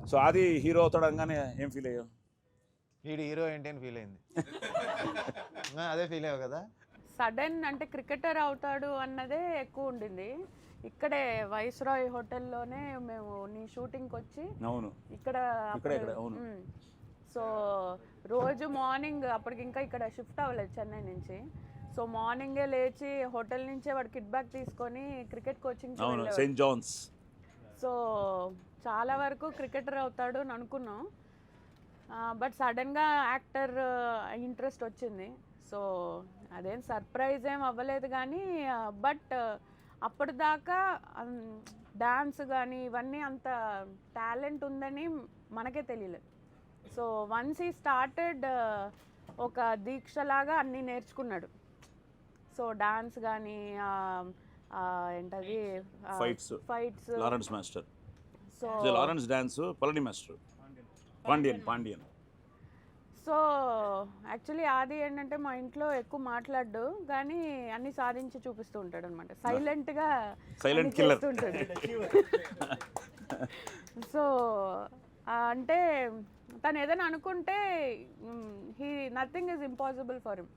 So అది hero అవుతాడు అనగానే ఏం ఫీల్ అయ్యావు? వీడు హీరో ఏంటి అని ఫీల్ అయింది. అదే ఫీల్ అయ్యావు కదా. సడన్ అంటే క్రికెటర్ అవుతాడు అన్నదే ఎక్కువ ఉండింది. ఇక్కడే వైస్రాయ్ హోటల్లోనే మేము నీ షూటింగ్కి వచ్చి అవును ఇక్కడ అవును. సో రోజు మార్నింగ్ అప్పటికి ఇంకా ఇక్కడ షిఫ్ట్ అవ్వలేదు చెన్నై నుంచి. సో మార్నింగే లేచి హోటల్ నుంచే వాడు కిట్ బ్యాగ్ తీసుకొని cricket coaching Saint John's. So చాలా వరకు క్రికెటర్ అవుతాడు అని అనుకున్నాం. బట్ సడన్గా యాక్టర్ ఇంట్రెస్ట్ వచ్చింది. సో అదేం సర్ప్రైజ్ ఏం అవ్వలేదు కానీ బట్ అప్పటిదాకా డాన్స్ కానీ ఇవన్నీ అంత టాలెంట్ ఉందని మనకే తెలియలేదు. సో వన్స్ ఈ స్టార్టెడ్ ఒక దీక్షలాగా అన్నీ నేర్చుకున్నాడు. సో డాన్స్ కానీ ఏంటది fights Lawrence master. So Lawrence dance Palani master Pandian. So actually ఆది ఏంటంటే మా ఇంట్లో ఎక్కువ మాట్లాడు కానీ అన్ని సాధించి చూపిస్తూ ఉంటాడు అనమాట. సైలెంట్ కిల్లర్ ఉంటాడు. సో అంటే తను ఏదైనా అనుకుంటే nothing is impossible for him.